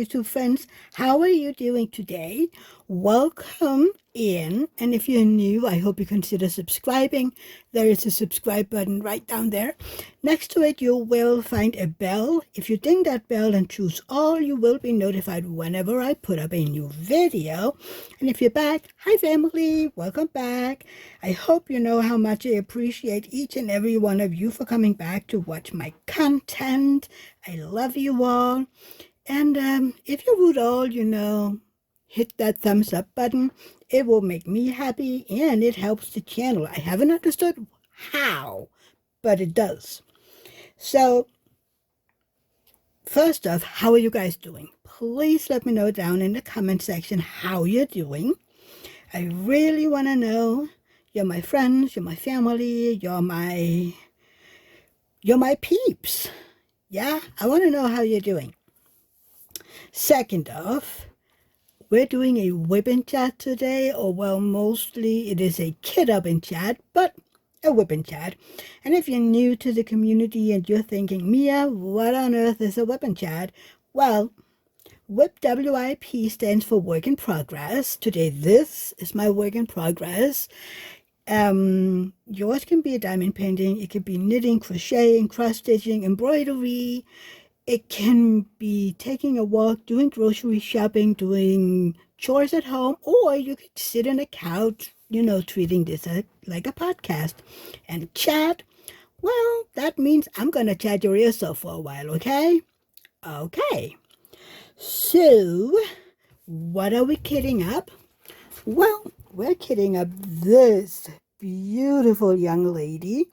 YouTube friends. How are you doing today? Welcome in. And if you're new, I hope you consider subscribing. There is a subscribe button right down there. Next to it, you will find a bell. If you ding that bell and choose all, you will be notified whenever I put up a new video. And if you're back, hi family, welcome back. I hope you know how much I appreciate each and every one of you for coming back to watch my content. I love you all. And if you would all, hit that thumbs up button, it will make me happy and it helps the channel. I haven't understood how, but it does. So, first off, how are you guys doing? Please let me know down in the comment section how you're doing. I really want to know. You're my friends, you're my family, you're my peeps. Yeah, I want to know how you're doing. Second off, we're doing a whipping chat today, or well, mostly it is a kid-upping chat, but a whipping chat. And if you're new to the community and you're thinking, Mia, what on earth is a whipping chat? Well, WIP, W-I-P, stands for work in progress. Today, this is my work in progress. Yours can be a diamond painting. It could be knitting, crocheting, cross-stitching, embroidery. It can be taking a walk, doing grocery shopping, doing chores at home, or you could sit on a couch, treating this like a podcast. And chat, well, that means I'm going to chat your ears off for a while, okay? Okay. So, what are we kidding up? Well, we're kidding up this beautiful young lady.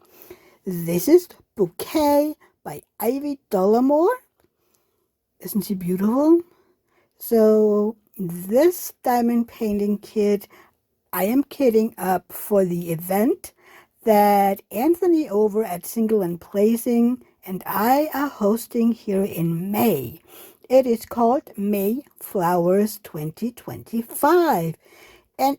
This is Bouquet by Dolamore. Isn't she beautiful? So this diamond painting kit, I am kitting up for the event that Anthony over at Single and Placing and I are hosting here in May. It is called May Flowers 2025. And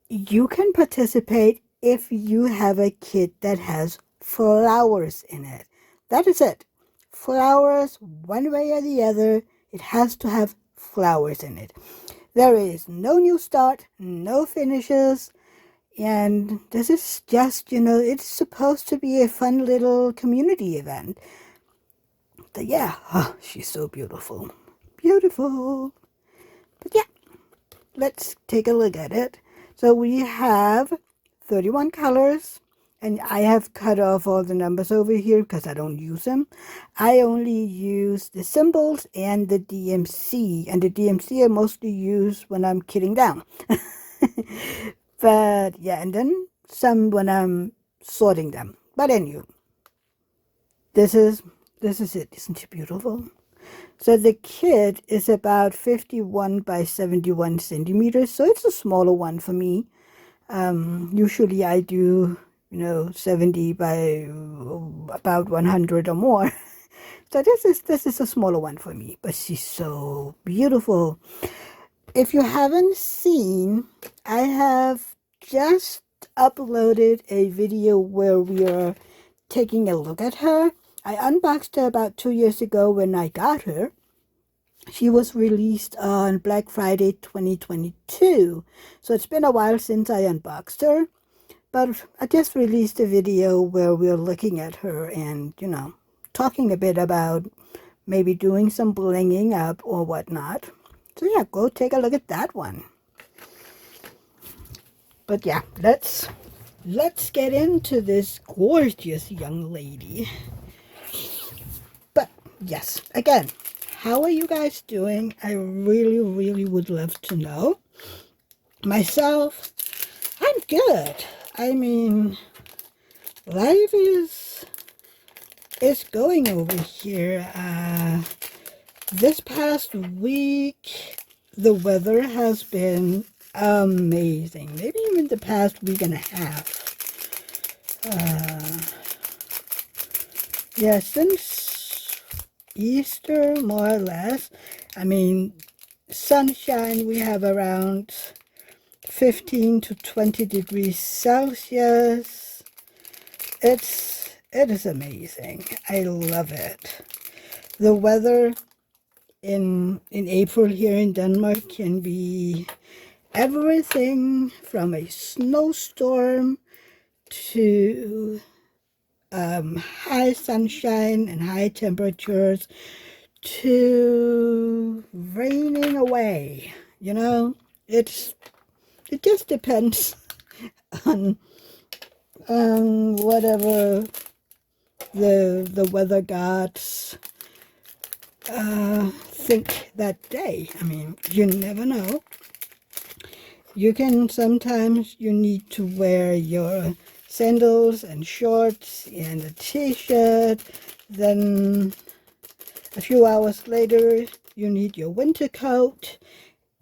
you can participate if you have a kit that has flowers in it. That is it. Flowers, one way or the other, it has to have flowers in it. There is no new start, no finishes, and this is just, it's supposed to be a fun little community event. So yeah, she's so beautiful. Beautiful. But yeah, let's take a look at it. So we have 31 colors, and I have cut off all the numbers over here because I don't use them. I only use the symbols and the DMC, and the DMC I mostly use when I'm kitting down. But yeah, and then some when I'm sorting them. But anyway, this is it. Isn't she beautiful? So the kit is about 51 by 71 centimeters, so it's a smaller one for me. Usually I do, 70 by about 100 or more. So this is a smaller one for me, but she's so beautiful. If you haven't seen, I have just uploaded a video where we are taking a look at her. I unboxed her about 2 years ago when I got her. She was released on Black Friday 2022. So it's been a while since I unboxed her. But I just released a video where we're looking at her and, talking a bit about maybe doing some blinging up or whatnot. So yeah, go take a look at that one. But yeah, let's get into this gorgeous young lady. But yes, again, how are you guys doing? I really, really would love to know. Myself, I'm good. I mean, life is going over here. This past week, the weather has been amazing. Maybe even the past week and a half. Yeah, since Easter, more or less. I mean, sunshine, we have around 15 to 20 degrees Celsius. It is amazing. I love it. The weather in April here in Denmark can be everything from a snowstorm to high sunshine and high temperatures to raining away. You know, it just depends on whatever the weather gods think that day. I mean, you never know. You can sometimes you need to wear your sandals and shorts and a t-shirt. Then a few hours later, you need your winter coat.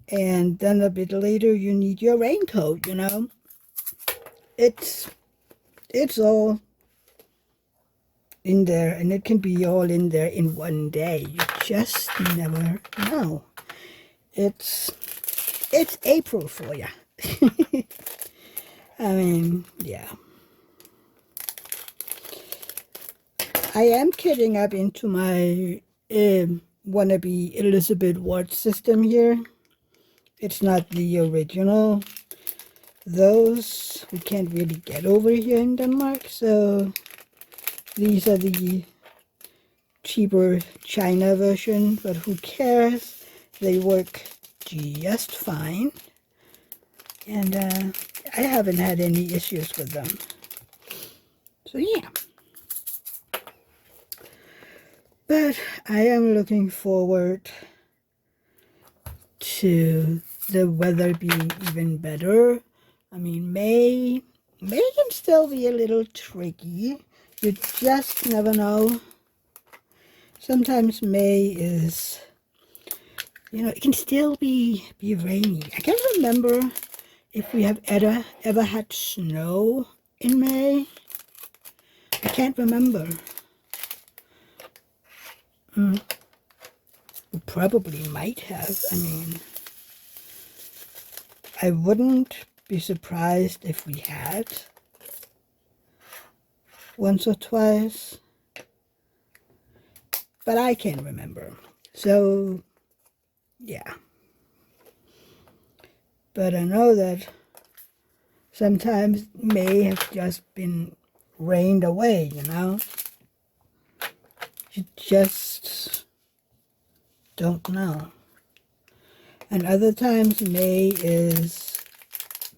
And then a bit later, you need your raincoat, you know. It's all in there, and it can be all in there in one day. You just never know. It's April for you. I mean, yeah. I am getting up into my wannabe Elizabeth Ward system here. It's not the original. Those we can't really get over here in Denmark, so these are the cheaper China version, but who cares? They work just fine, and I haven't had any issues with them. So yeah. But I am looking forward to the weather being even better. I mean, May can still be a little tricky. You just never know. Sometimes May is, you know, it can still be rainy. I can't remember if we have ever had snow in May. I can't remember. We probably might have. I mean, I wouldn't be surprised if we had once or twice, but I can't remember. So, yeah. But I know that sometimes May has just been rained away, you know? You just don't know. And other times May is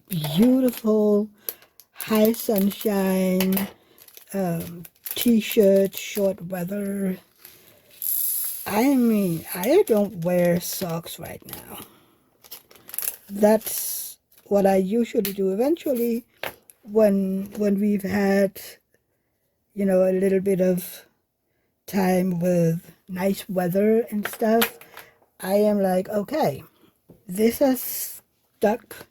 beautiful, high sunshine, t-shirt, short weather. I mean, I don't wear socks right now. That's what I usually do. Eventually, when we've had, you know, a little bit of time with nice weather and stuff, I am like, okay, this has stuck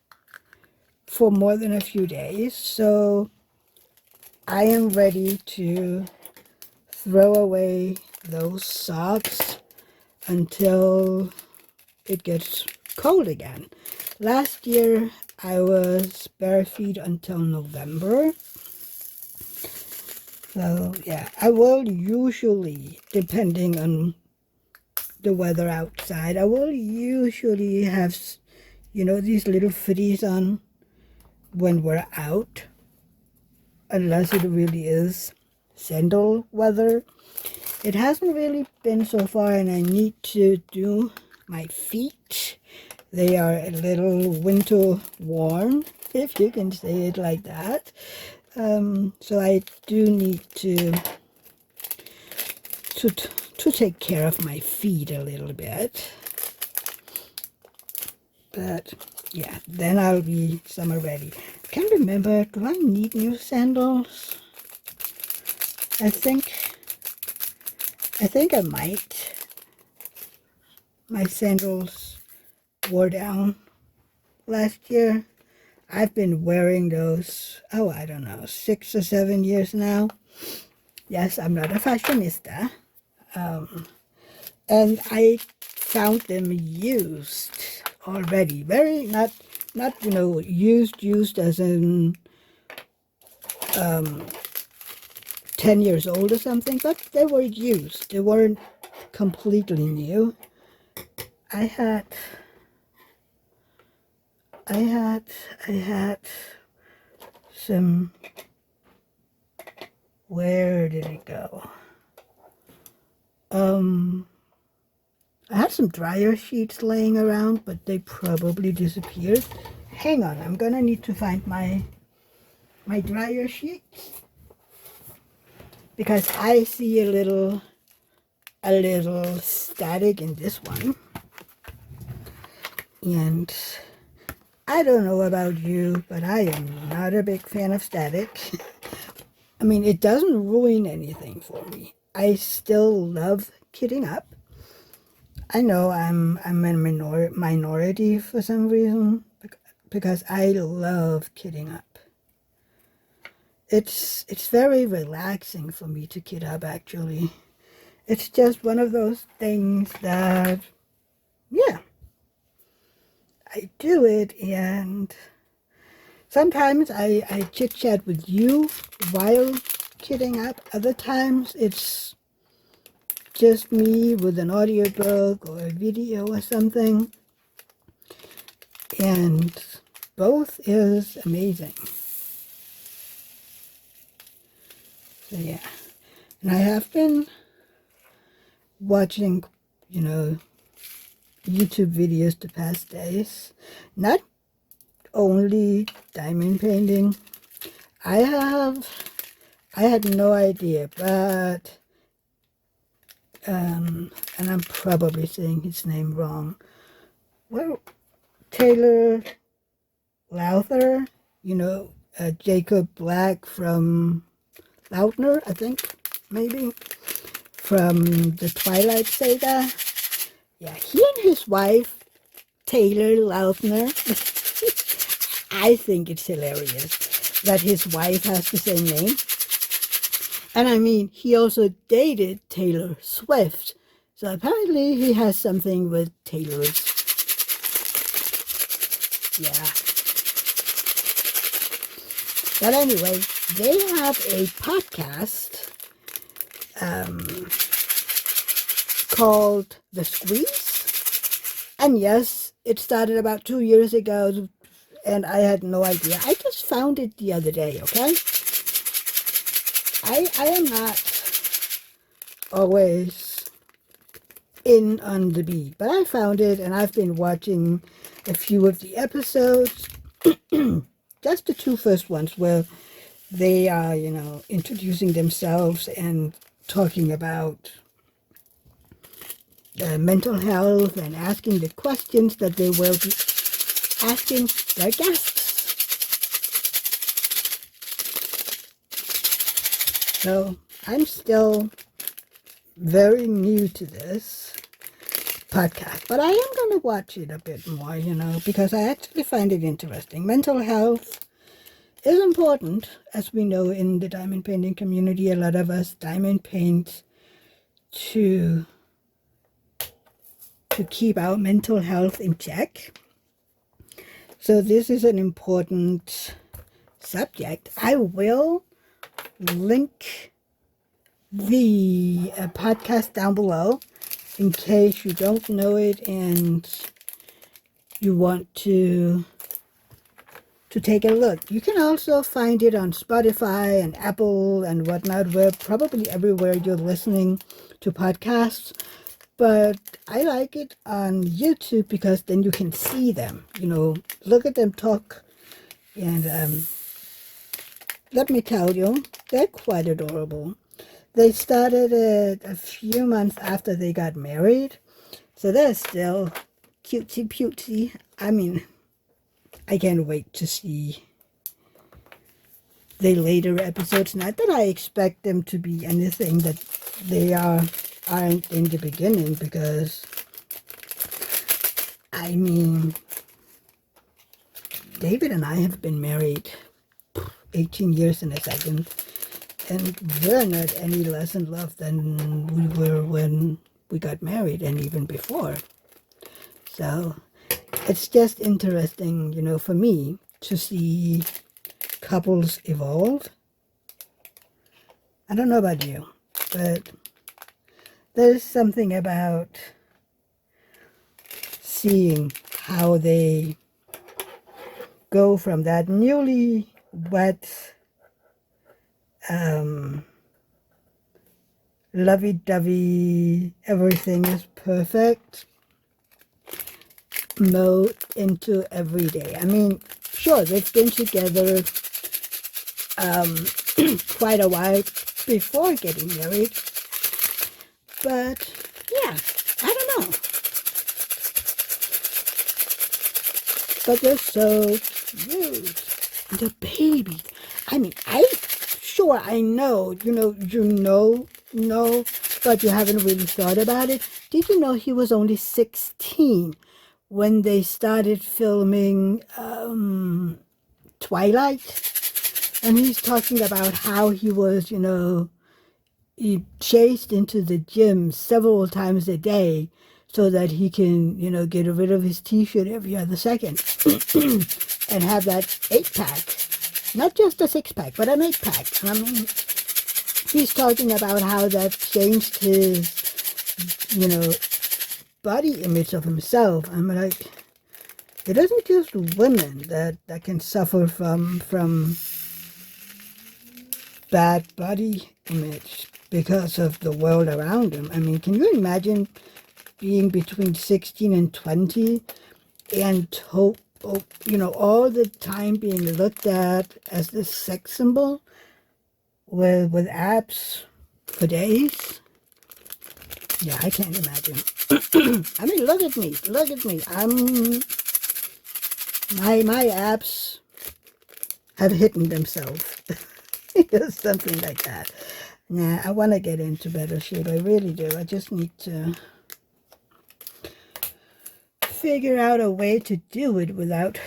for more than a few days, so I am ready to throw away those socks until it gets cold again. Last year I was bare feet until November. So yeah, I will usually, depending on the weather outside, I will usually have, you know, these little footies on when we're out, unless it really is sandal weather. It hasn't really been so far, and I need to do my feet. They are a little winter worn, if you can say it like that. So I do need to take care of my feet a little bit. But yeah, then I'll be summer ready. I can't remember, do I need new sandals? I think I might. My sandals wore down last year. I've been wearing those, oh, I don't know, 6 or 7 years now. Yes, I'm not a fashionista. And I found them used already. Very, not you know, used as in 10 years old or something, but they were used. They weren't completely new. I had, I had, I had some, where did it go? I had some dryer sheets laying around, but they probably disappeared. Hang on, I'm gonna need to find my dryer sheets because I see a little static in this one. And I don't know about you, but I am not a big fan of static. I mean, it doesn't ruin anything for me. I still love kitting up. I know I'm a minority for some reason because I love kitting up. It's very relaxing for me to kit up, actually. It's just one of those things that, yeah, I do it, and sometimes I chit-chat with you while kitting up. Other times it's just me with an audiobook or a video or something. And both is amazing. So yeah. And I have been watching, YouTube videos the past days. Not only diamond painting. I had no idea, but and I'm probably saying his name wrong. Well, Taylor Lautner, Jacob Black from Lautner, I think, maybe, from the Twilight Saga. Yeah, he and his wife, Taylor Lautner, I think it's hilarious that his wife has the same name. And I mean, he also dated Taylor Swift. So apparently he has something with Taylor's. Yeah. But anyway, they have a podcast called The Squeeze. And yes, it started about 2 years ago, and I had no idea. I just found it the other day, okay? I am not always in on the beat, but I found it, and I've been watching a few of the episodes, just the 2 first ones where they are, introducing themselves and talking about mental health and asking the questions that they will be asking their guests. So I'm still very new to this podcast, but I am going to watch it a bit more, because I actually find it interesting. Mental health is important, as we know in the diamond painting community. A lot of us diamond paint to keep our mental health in check. So this is an important subject. I will link the podcast down below in case you don't know it and you want to take a look. You can also find it on Spotify and Apple and whatnot, where probably everywhere you're listening to podcasts. But I like it on YouTube because then you can see them, look at them talk. And let me tell you, they're quite adorable. They started it a few months after they got married. So they're still cutesy. I mean, I can't wait to see the later episodes. Not that I expect them to be anything that they aren't in the beginning, because I mean, David and I have been married 18 years in a second, and we're not any less in love than we were when we got married, and even before. So it's just interesting, for me to see couples evolve. I don't know about you, but there's something about seeing how they go from that newly wet, lovey-dovey, everything is perfect mode into everyday. I mean, sure, they've been together quite a while before getting married, but yeah, I don't know. But they're so cute. The baby. I mean, I know, know, but you haven't really thought about it. Did you know he was only 16 when they started filming Twilight? And he's talking about how he was, he chased into the gym several times a day so that he can, get rid of his t-shirt every other second and have that 8-pack. Not just a 6-pack, but an 8-pack. I mean, he's talking about how that changed his, body image of himself. I'm like, it isn't just women that can suffer from bad body image because of the world around them. I mean, can you imagine being between 16 and 20 and all the time being looked at as this sex symbol with abs for days? Yeah, I can't imagine. I mean, look at me. My abs have hidden themselves. Something like that. Nah, I want to get into better shape. I really do. I just need to figure out a way to do it without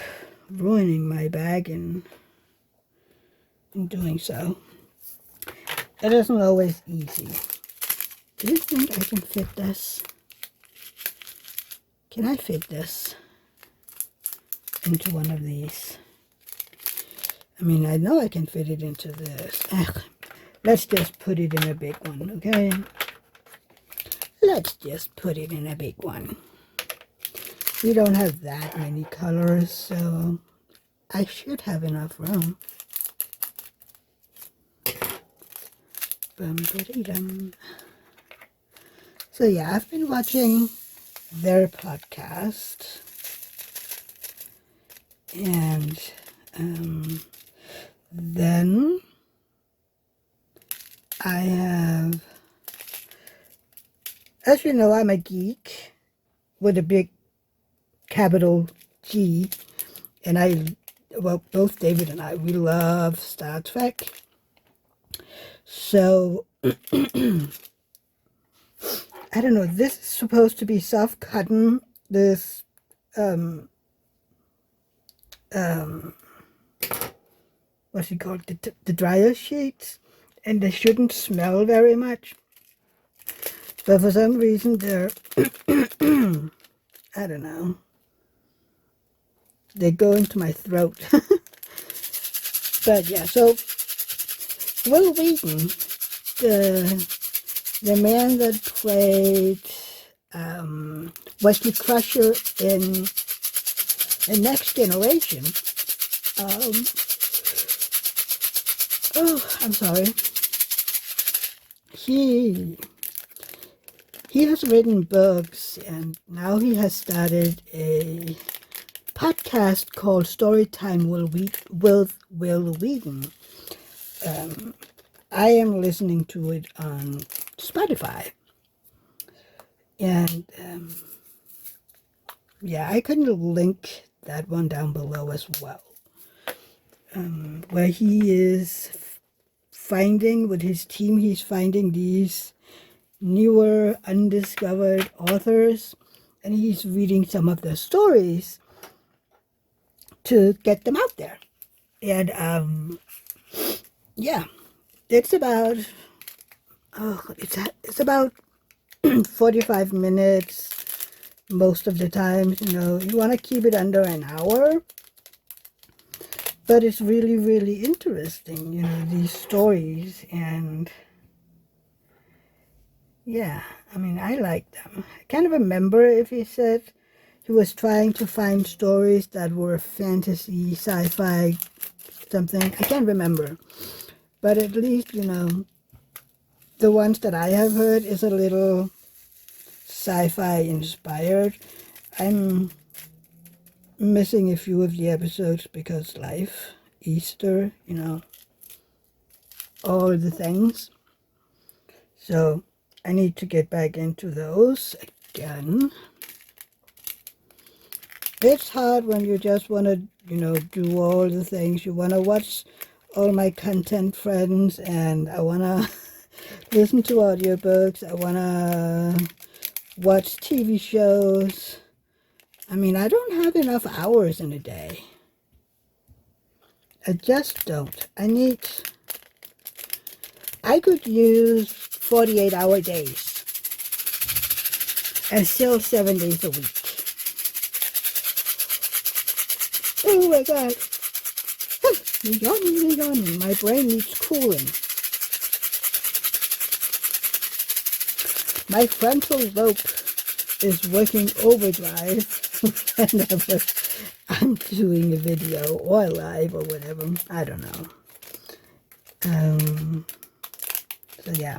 ruining my bag in doing so. It isn't always easy. Do you think I can fit this? Can I fit this into one of these? I mean, I know I can fit it into this. Let's just put it in a big one, okay? Let's just put it in a big one. We don't have that many colors, so I should have enough room. So yeah, I've been watching their podcast, and then I have, as you know, I'm a geek with a big capital G, and both David and I, we love Star Trek. So, I don't know, this is supposed to be soft cotton, this, what's it called, the dryer sheets, and they shouldn't smell very much. But for some reason, they're, I don't know, they go into my throat. But yeah, so Will Wheaton, the man that played Wesley Crusher in Next Generation, I'm sorry, he has written books, and now he has started a podcast called Storytime with Will Wheaton. I am listening to it on Spotify, and yeah, I can link that one down below as well, where he is finding, with his team, he's finding these newer, undiscovered authors, and he's reading some of their stories to get them out there. And yeah, it's about it's about 45 minutes most of the time. You want to keep it under an hour, but it's really, really interesting, these stories. And yeah, I mean, I like them. I can't remember if he said he was trying to find stories that were fantasy, sci-fi, something. I can't remember. But at least, you know, the ones that I have heard is a little sci-fi inspired. I'm missing a few of the episodes because life, Easter, you know, all the things. So I need to get back into those again. It's hard when you just want to, you know, do all the things. You want to watch all my content, friends, and I want to listen to audiobooks. I want to watch TV shows. I mean, I don't have enough hours in a day. I just don't. I could use 48-hour days and still 7 days a week. Oh my God. Yummy. My brain needs cooling. My frontal lobe is working overdrive whenever I'm doing a video or live or whatever. I don't know. So yeah,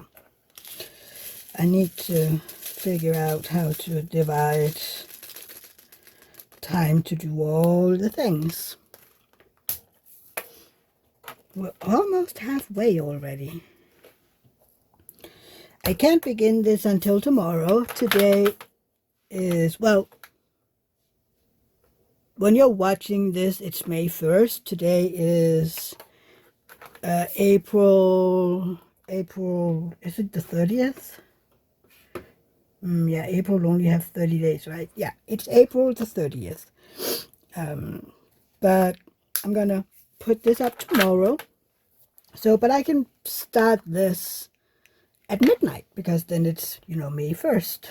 I need to figure out how to divide time to do all the things. We're almost halfway already. I can't begin this until tomorrow. Today is, well, when you're watching this, it's May 1st. Today is April, is it the 30th? Yeah, April only have 30 days, right? Yeah, it's April the 30th. But I'm gonna put this up tomorrow. So, but I can start this at midnight because then it's, you know, May 1st.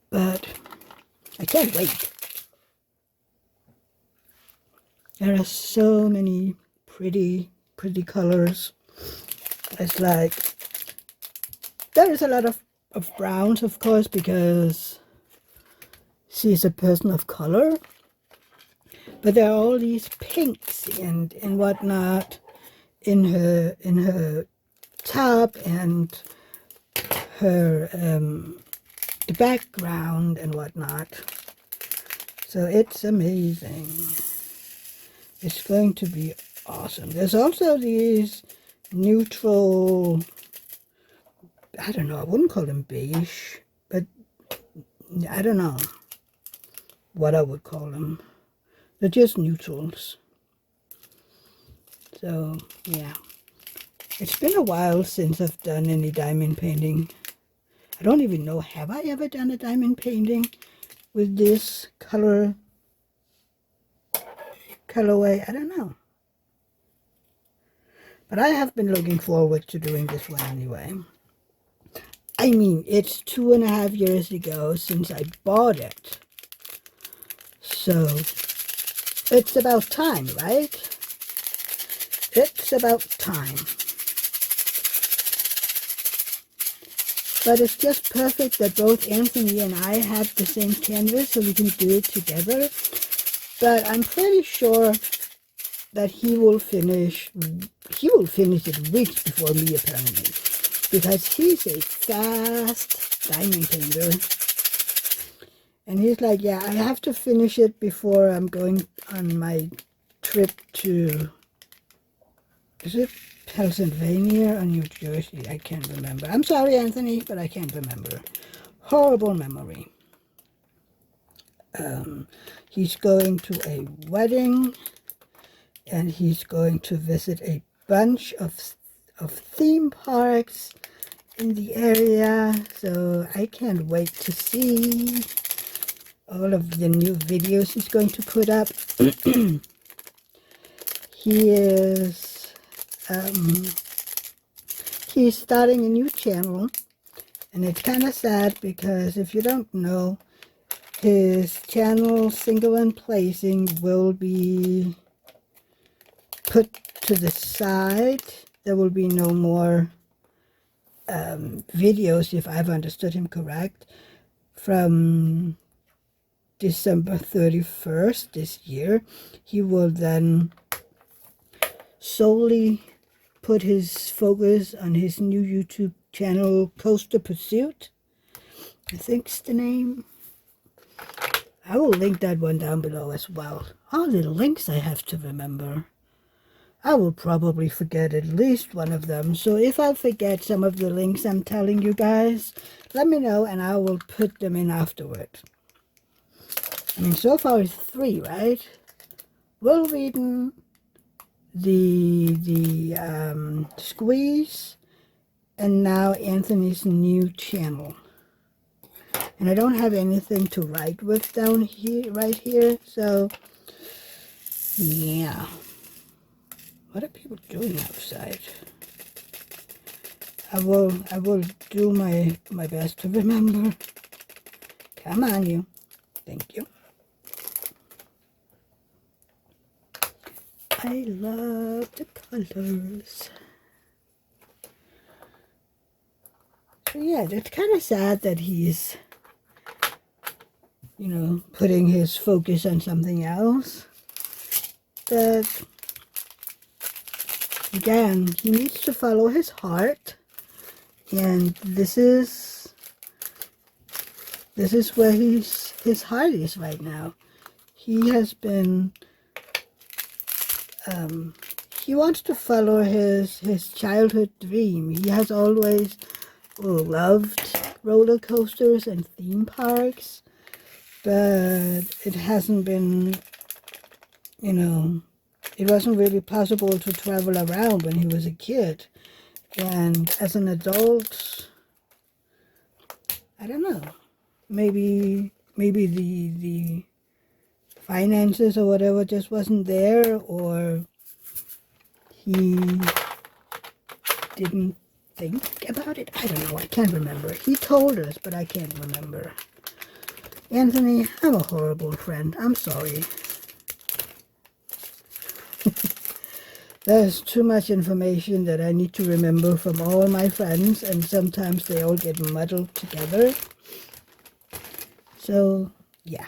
But I can't wait. There are so many pretty colors. It's like, there is a lot of browns, of course, because she's a person of color. But there are all these pinks and whatnot in her top and her the background and whatnot. So it's amazing. It's going to be awesome. There's also these neutral, I don't know, I wouldn't call them beige, but I don't know what I would call them. They're just neutrals. So, yeah. It's been a while since I've done any diamond painting. I don't even know, have I ever done a diamond painting with this colorway? I don't know. But I have been looking forward to doing this one anyway. I mean, it's 2.5 years ago since I bought it. So, it's about time, right? It's about time. But it's just perfect that both Anthony and I have the same canvas so we can do it together. But I'm pretty sure that he will finish it weeks before me, apparently. Because he's a fast diamond painter. And he's like, yeah, I have to finish it before I'm going on my trip to, is it Pennsylvania or New Jersey? I can't remember. I'm sorry, Anthony, but I can't remember. Horrible memory. He's going to a wedding, and he's going to visit a bunch of theme parks in the area. So I can't wait to see all of the new videos he's going to put up. He is he's starting a new channel, and it's kind of sad because if you don't know, his channel Single and Placing will be put to the side. There will be no more videos, if I've understood him correct, from December 31st this year. He will then solely put his focus on his new YouTube channel, Coaster Pursuit, I think's the name. I will link that one down below as well. All the links I have to remember. I will probably forget at least one of them. So if I forget some of the links I'm telling you guys, let me know and I will put them in afterward. I mean, so far it's 3, right? Will Wheaton, the Squeeze, and now Anthony's new channel. And I don't have anything to write with down here, right here. So, yeah. What are people doing outside? I will do my best to remember. Come on, you. Thank you. I love the colors. So yeah, it's kind of sad that he's, you know, putting his focus on something else. But again, he needs to follow his heart, and this is where his heart is right now. He has been he wants to follow his childhood dream. He has always loved roller coasters and theme parks, but it hasn't been, you know, it wasn't really possible to travel around when he was a kid. And as an adult, I don't know, maybe the finances or whatever just wasn't there, or he didn't think about it. I don't know. I can't remember. He told us, but I can't remember. Anthony, I'm a horrible friend. I'm sorry. There's too much information that I need to remember from all my friends, and sometimes they all get muddled together. So, yeah.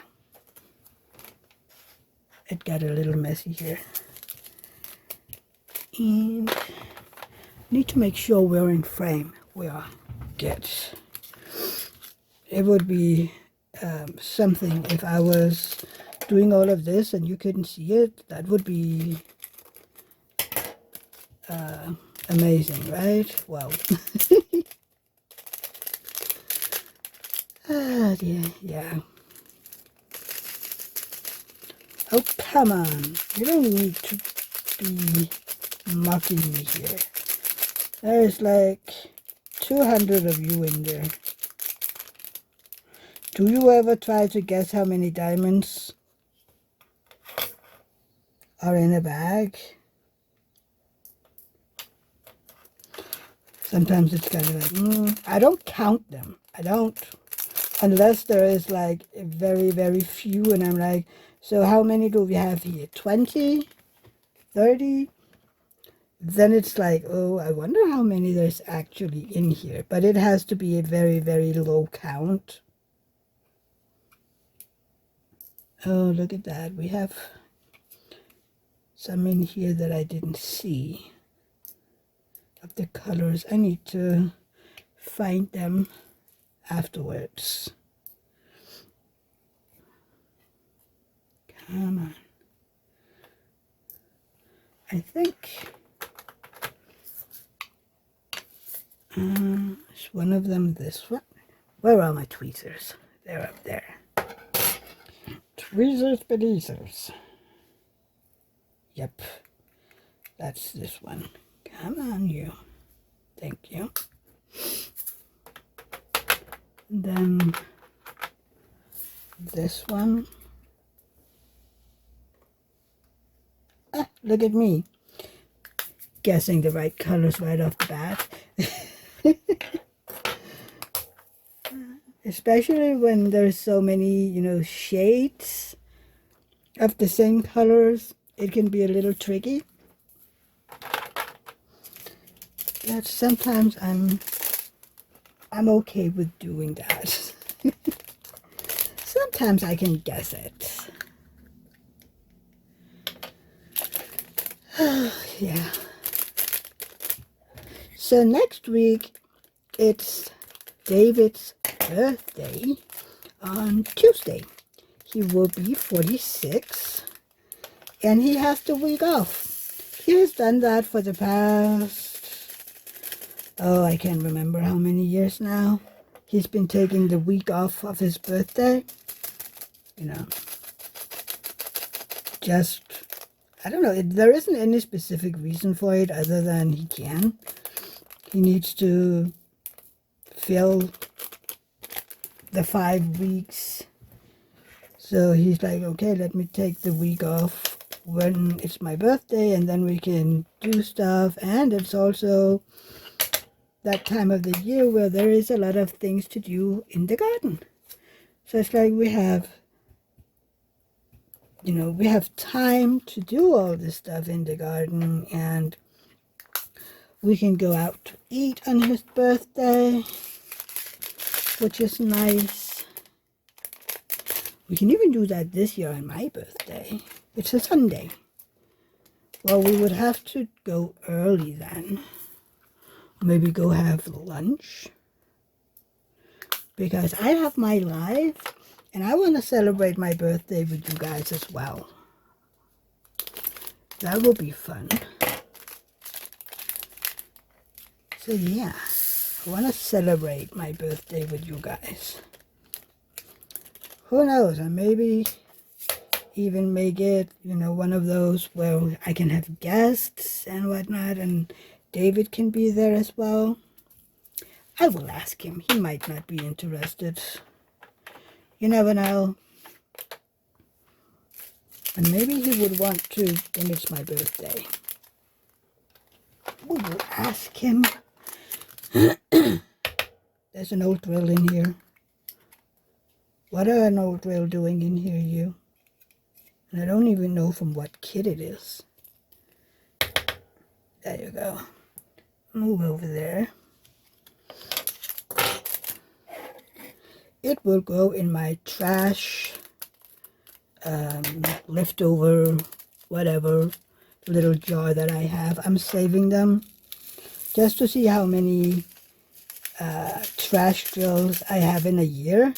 It got a little messy here. And need to make sure we're in frame. We are. Good. It would be something if I was doing all of this and you couldn't see it. That would be amazing, right? Wow. Ah, dear, yeah. Oh, come on. You don't need to be mocking me here. There's like 200 of you in there. Do you ever try to guess how many diamonds are in a bag? Sometimes it's kind of like, I don't count them. I don't. Unless there is like a very, very few, and I'm like, so how many do we have here? 20? 30? Then it's like, oh, I wonder how many there's actually in here. But it has to be a very, very low count. Oh, look at that. We have some in here that I didn't see. Of the colors. I need to find them afterwards. Come on. I think is one of them this one? Where are my tweezers? They're up there. Tweezers, bedeezers. Yep. That's this one. Come on, you. Thank you. And then this one. Ah, look at me. Guessing the right colors right off the bat. Especially when there's so many, you know, shades of the same colors, it can be a little tricky. But sometimes I'm okay with doing that. times I can guess it. Yeah. So next week, it's David's birthday on Tuesday. He will be 46, and he has the week off. He has done that for the past, I can't remember how many years now. He's been taking the week off of his birthday. You know, just, I don't know, there isn't any specific reason for it other than he can. He needs to fill the 5 weeks. So he's like, okay, let me take the week off when it's my birthday, and then we can do stuff. And it's also that time of the year where there is a lot of things to do in the garden. So it's like we have, we have time to do all this stuff in the garden, and we can go out to eat on his birthday, which is nice. We can even do that this year on my birthday. It's a Sunday. Well, we would have to go early then. Maybe go have lunch. Because I have my life, and I want to celebrate my birthday with you guys as well. That will be fun. So yeah, I want to celebrate my birthday with you guys. Who knows, and maybe even make it, one of those where I can have guests and whatnot, and David can be there as well. I will ask him. He might not be interested. You never know. And maybe he would want to when it's my birthday. We will ask him. There's an old drill in here. What are an old drill doing in here, you? And I don't even know from what kit it is. There you go. Move over there. It will go in my trash, leftover, whatever, little jar that I have. I'm saving them just to see how many trash drills I have in a year.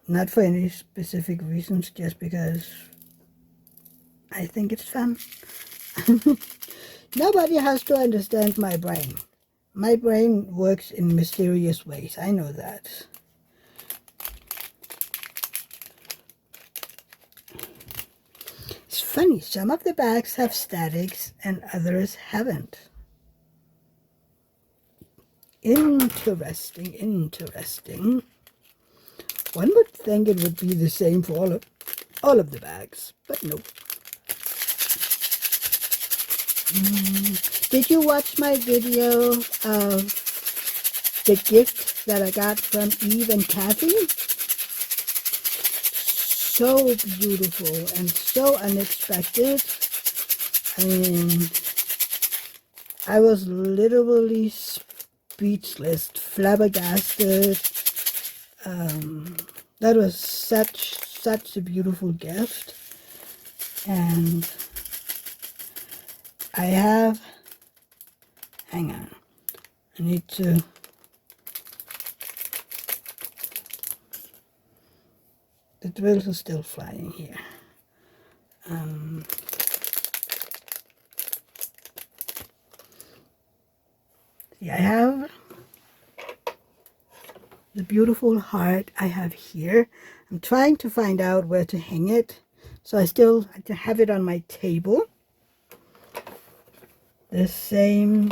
Not for any specific reasons, just because I think it's fun. Nobody has to understand my brain. My brain works in mysterious ways. I know that. It's funny, some of the bags have statics and others haven't. Interesting, interesting. One would think it would be the same for all of the bags, but no. Did you watch my video of the gift that I got from Eve and Kathy? So beautiful and so unexpected. I mean, I was literally speechless, flabbergasted. That was such a beautiful gift. And I have, hang on, I need to, the drills are still flying here. Yeah, I have the beautiful heart I have here. I'm trying to find out where to hang it, so I still have it on my table. The same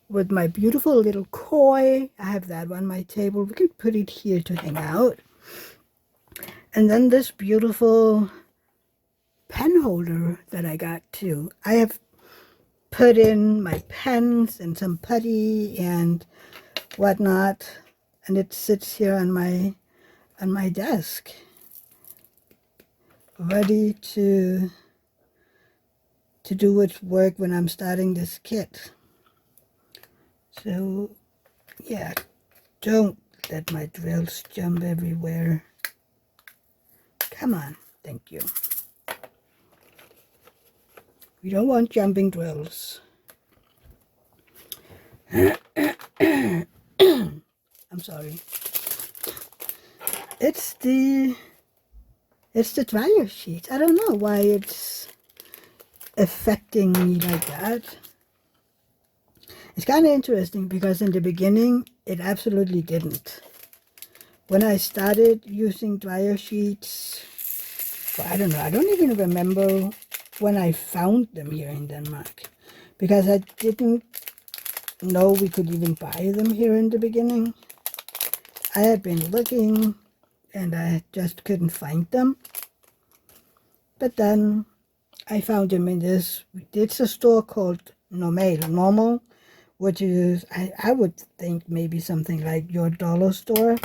with my beautiful little koi. I have that on my table. We can put it here to hang out. And then this beautiful pen holder that I got too. I have put in my pens and some putty and whatnot, and it sits here on my desk, ready to do its work when I'm starting this kit. So yeah, don't let my drills jump everywhere. Come on, thank you. We don't want jumping drills. I'm sorry. It's the dryer sheet. I don't know why it's affecting me like that. It's kind of interesting because in the beginning it absolutely didn't. When I started using dryer sheets, well, I don't know, I don't even remember when I found them here in Denmark, because I didn't know we could even buy them here in the beginning. I had been looking and I just couldn't find them. But then I found them in this, it's a store called Normal, which is, I would think maybe something like your dollar store.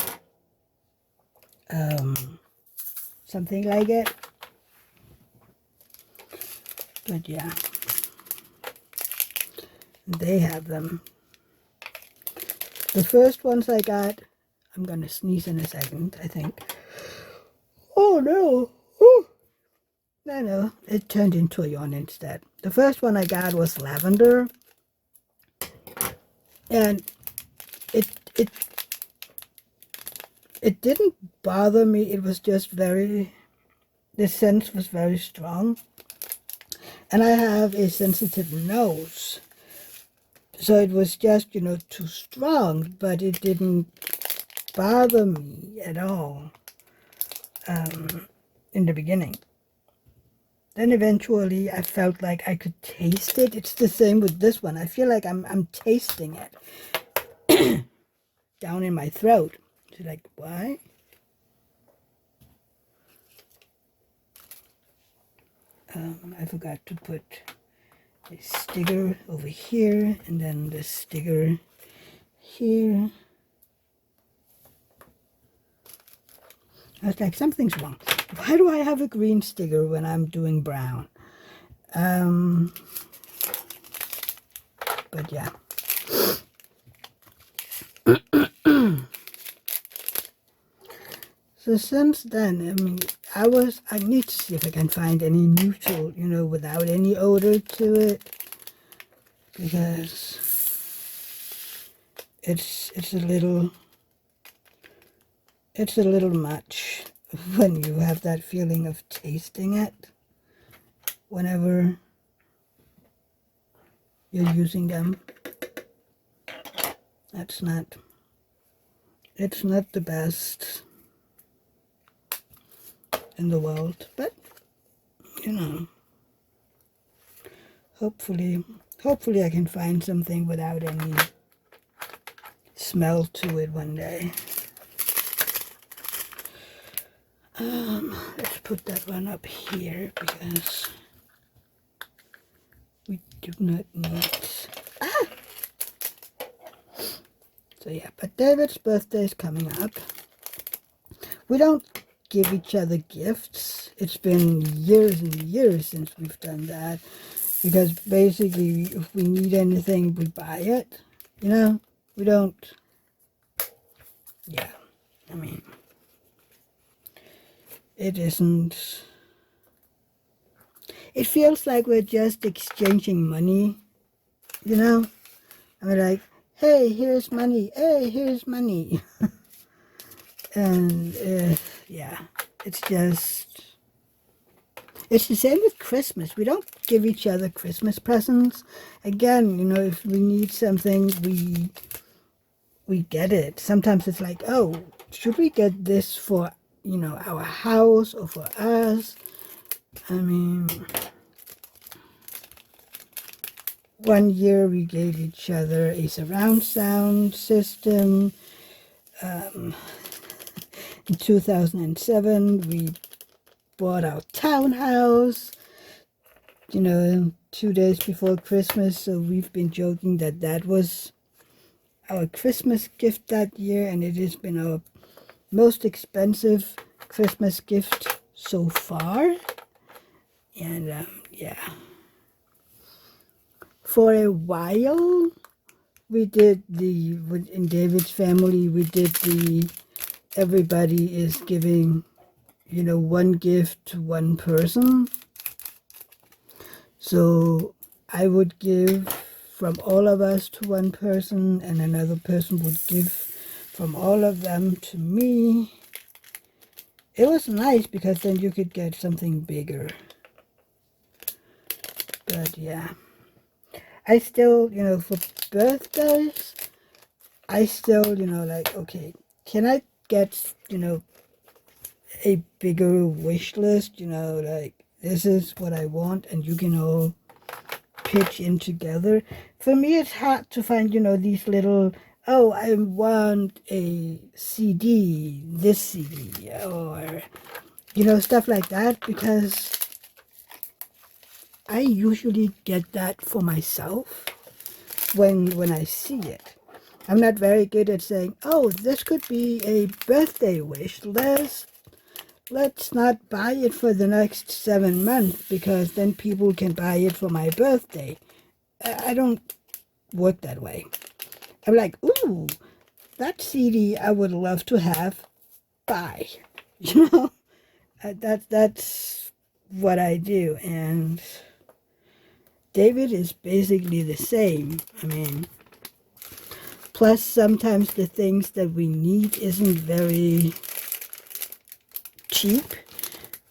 Something like it. But yeah, they have them. The first ones I got, I'm gonna sneeze in a second, I think. Oh no! Ooh. No, it turned into a yawn instead. The first one I got was lavender, and it didn't bother me. It was just the scent was very strong, and I have a sensitive nose, so it was just, too strong, but it didn't bother me at all in the beginning. Then eventually I felt like I could taste it. It's the same with this one. I feel like I'm tasting it down in my throat. So like, why? I forgot to put a sticker over here and then the sticker here. I was like, something's wrong. Why do I have a green sticker when I'm doing brown? But yeah. So since then, I mean, I need to see if I can find any neutral, without any odor to it, because it's a little much when you have that feeling of tasting it whenever you're using them. It's not the best in the world, but hopefully I can find something without any smell to it one day. Let's put that one up here because we do not need. So yeah, but David's birthday is coming up. We don't give each other gifts. It's been years and years since we've done that, because basically if we need anything we buy it, we don't. Yeah, I mean, it isn't, it feels like we're just exchanging money, I mean, like, hey, here's money, hey, here's money. And yeah, it's the same with Christmas. We don't give each other Christmas presents. Again, if we need something, we get it. Sometimes it's like, oh, should we get this for, our house or for us? I mean, one year we gave each other a surround sound system. In 2007, we bought our townhouse, 2 days before Christmas. So we've been joking that was our Christmas gift that year, and it has been our most expensive Christmas gift so far. And yeah, for a while We did in David's family, we did everybody is giving, one gift to one person. So I would give from all of us to one person, and another person would give from all of them to me. It was nice because then you could get something bigger. But yeah, I still, for birthdays, I still, like, okay, can I get, a bigger wish list, like this is what I want, and you can all pitch in together. For me, it's hard to find, these little, oh, I want a CD, this CD, or, stuff like that, because I usually get that for myself when I see it. I'm not very good at saying, oh, this could be a birthday wish. Let's not buy it for the next 7 months because then people can buy it for my birthday. I don't work that way. I'm like, ooh, that CD I would love to have. Buy. That's what I do. And David is basically the same. I mean, plus sometimes the things that we need isn't very cheap.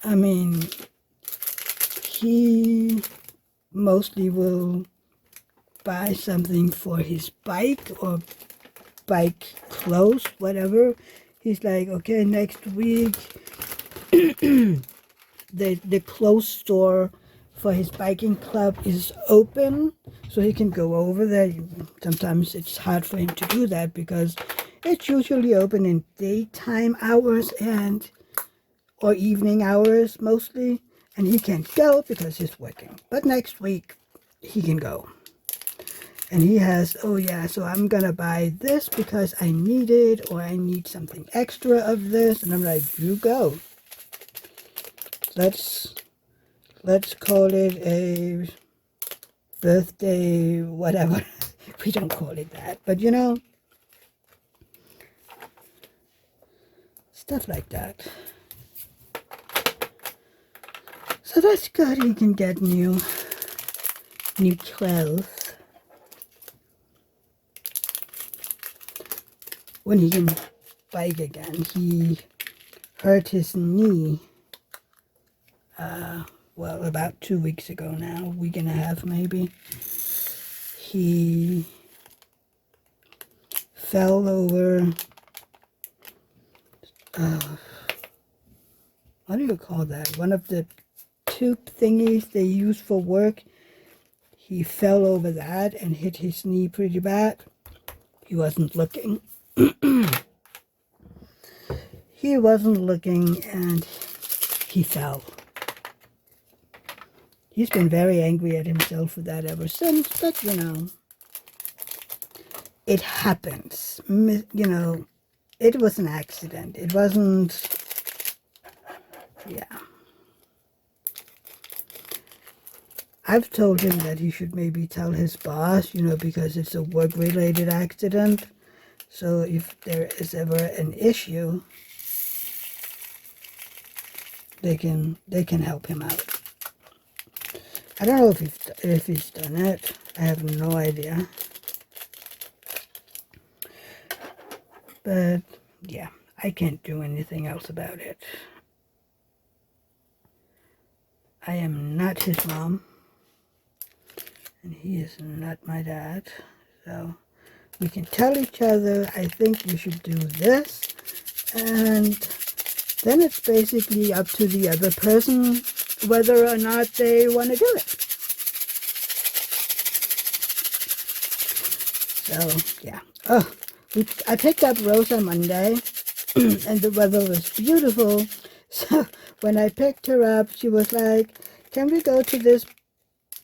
I mean, he mostly will buy something for his bike or bike clothes, whatever. He's like, okay, next week the clothes store for his biking club is open, so he can go over there. Sometimes it's hard for him to do that because it's usually open in daytime hours or evening hours mostly, and he can't go because he's working. But next week he can go. And he has, oh yeah, so I'm gonna buy this because I need it, or I need something extra of this. And I'm like, you go. Let's call it a birthday whatever. We don't call it that, but stuff like that. So that's good. He can get new clothes when he can bike again. He hurt his knee well, about 2 weeks ago now, a week and a half maybe. He fell over, what do you call that? One of the tube thingies they use for work. He fell over that and hit his knee pretty bad. He wasn't looking. He wasn't looking and he fell. He's been very angry at himself for that ever since, but it happens. It was an accident. It wasn't, yeah. I've told him that he should maybe tell his boss, because it's a work-related accident. So if there is ever an issue, they can help him out. I don't know if he's done it. I have no idea. But yeah, I can't do anything else about it. I am not his mom, and he is not my dad. So we can tell each other, I think we should do this, and then it's basically up to the other person whether or not they want to do it. So, yeah. Oh, I picked up Rose on Monday, and the weather was beautiful. So when I picked her up, she was like, can we go to this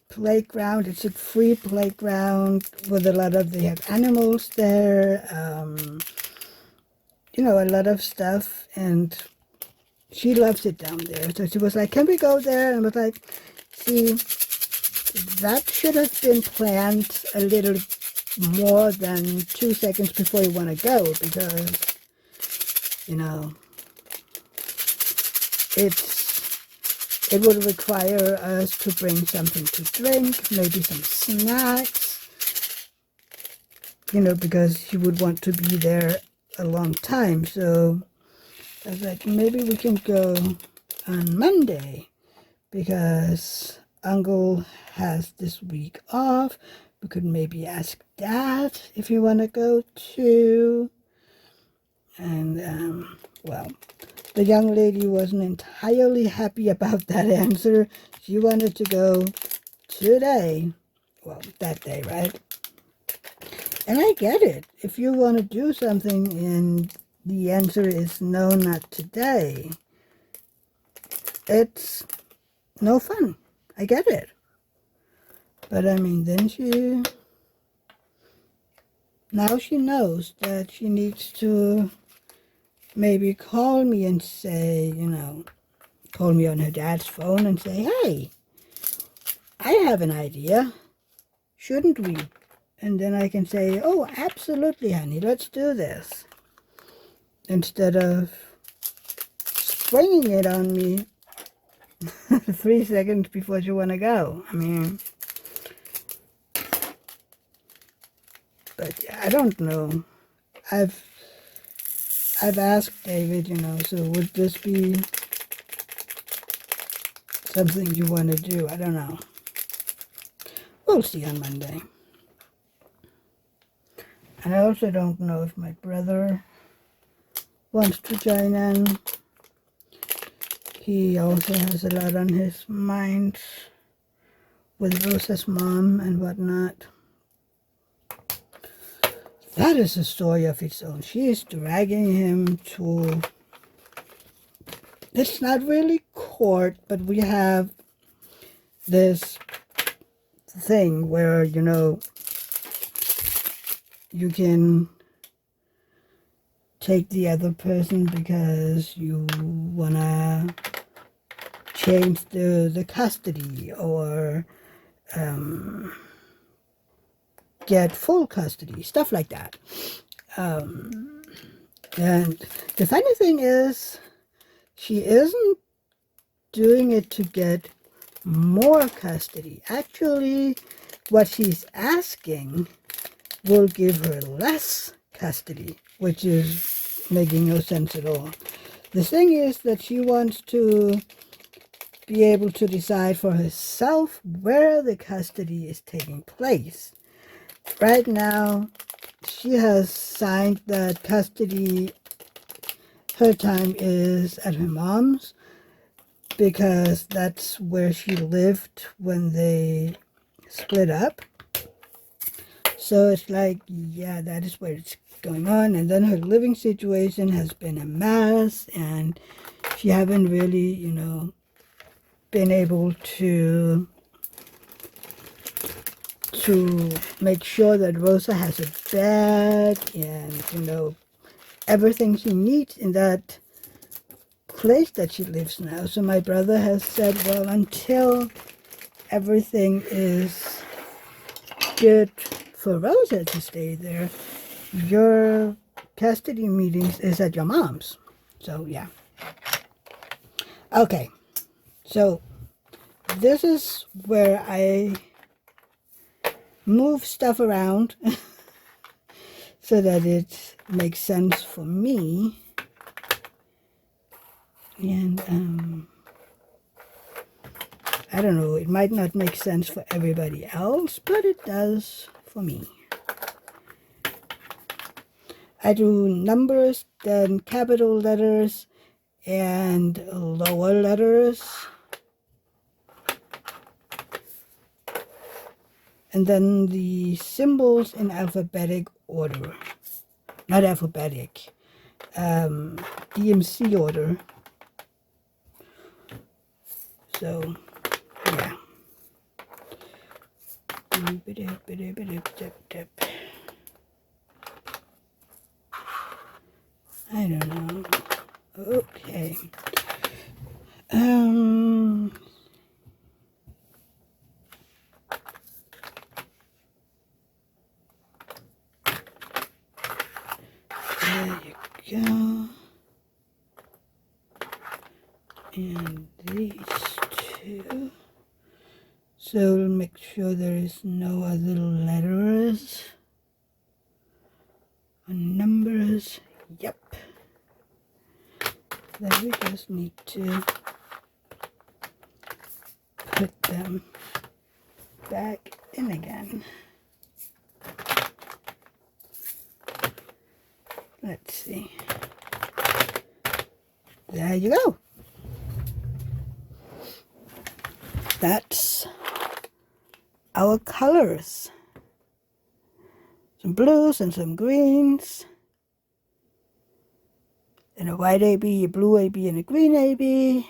playground? It's a free playground with they have animals there, a lot of stuff, and she loves it down there. So she was like, can we go there? And I was like, see, that should have been planned a little more than 2 seconds before you want to go, because, you know, it would require us to bring something to drink, maybe some snacks, you know, because he would want to be there a long time. So I was like, maybe we can go on Monday, because Uncle has this week off. We could maybe ask Dad if you want to go too. And, well, the young lady wasn't entirely happy about that answer. She wanted to go today. Well, that day, right? And I get it. If you want to do something and the answer is no, not today, it's no fun. I get it. But I mean, now she knows that she needs to maybe call me and say, you know, call me on her dad's phone and say, hey, I have an idea. Shouldn't we? And then I can say, oh, absolutely, honey, let's do this. Instead of springing it on me 3 seconds before you want to go. I mean, but I don't know. I've asked David, you know, so would this be something you want to do? I don't know. We'll see on Monday. And I also don't know if my brother wants to join in. He also has a lot on his mind with Rosa's mom and whatnot. That is a story of its own. She is dragging him to, it's not really court, but we have this thing where, you know, you can take the other person because you want to change the custody, or get full custody, stuff like that. And the funny thing is, she isn't doing it to get more custody. Actually, what she's asking will give her less custody, which is making no sense at all. The thing is that she wants to be able to decide for herself where the custody is taking place. Right now, she has signed that custody, her time is at her mom's, because that's where she lived when they split up. So it's like, yeah, that is where it's going on. And then her living situation has been a mess, and she haven't really, you know, been able to make sure that Rosa has a bed and, you know, everything she needs in that place that she lives now. So my brother has said, well, until everything is good for Rosa to stay there, your custody meetings is at your mom's. So, yeah. Okay. So, this is where I move stuff around so that it makes sense for me. And, I don't know, it might not make sense for everybody else, but it does for me. I do numbers, then capital letters, and lower letters. And then the symbols in alphabetic order. Not alphabetic, DMC order. So, yeah. I don't know. Okay. go. And these two. So make sure there is no other letters or numbers. Yep. Then we just need to put them back in again. Let's see. There you go. That's our colors. Some blues and some greens. And a white AB, a blue AB, and a green AB.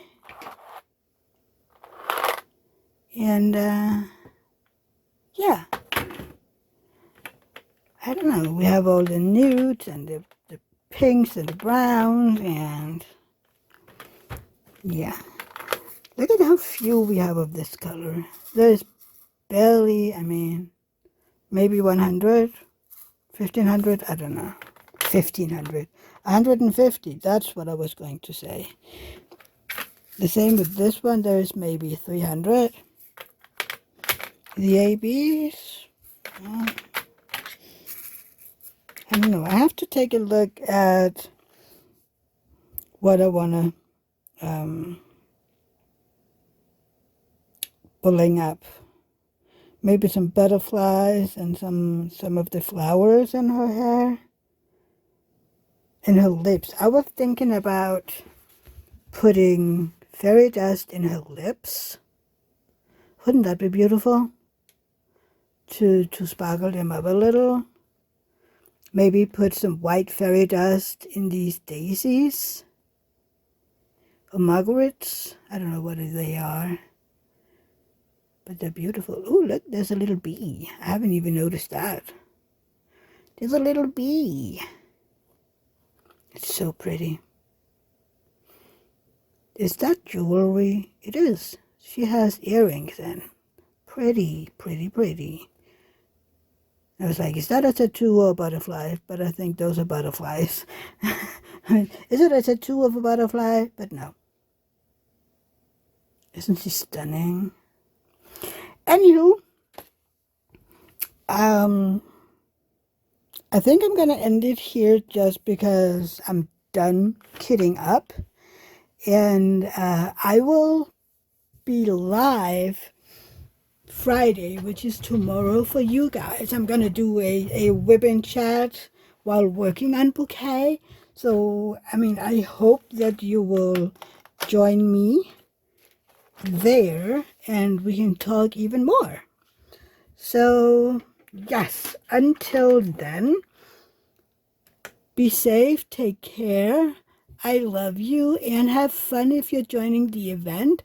And, yeah. I don't know. We have all the nudes and the pinks and the browns and, yeah. Look at how few we have of this color. There's barely, I mean, maybe 100, 1,500, I don't know. 1,500. 150, that's what I was going to say. The same with this one, there's maybe 300. The ABs, well, I don't know. I have to take a look at what I want to pulling up. Maybe some butterflies and some of the flowers in her hair. And her lips. I was thinking about putting fairy dust in her lips. Wouldn't that be beautiful? To sparkle them up a little. Maybe put some white fairy dust in these daisies. Or margarets. I don't know what they are. But they're beautiful. Oh, look, there's a little bee. I haven't even noticed that. There's a little bee. It's so pretty. Is that jewelry? It is. She has earrings in. Pretty, pretty, pretty. I was like, is that a tattoo or a butterfly? But I think those are butterflies. Is it a tattoo of a butterfly? But no. Isn't she stunning? Anywho, I think I'm going to end it here just because I'm done kidding up. And I will be live Friday, which is tomorrow for you guys. I'm going to do a ribbon chat while working on Bouquet. So, I mean, I hope that you will join me there and we can talk even more. So, yes, until then, be safe, take care. I love you, and have fun if you're joining the event,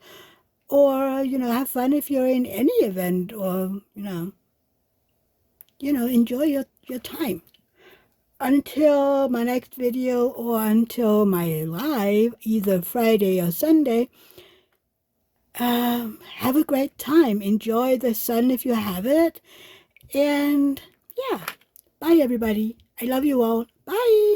or, have fun if you're in any event, or, enjoy your time. Until my next video, or until my live, either Friday or Sunday, have a great time. Enjoy the sun if you have it, and, yeah, bye, everybody. I love you all. Bye.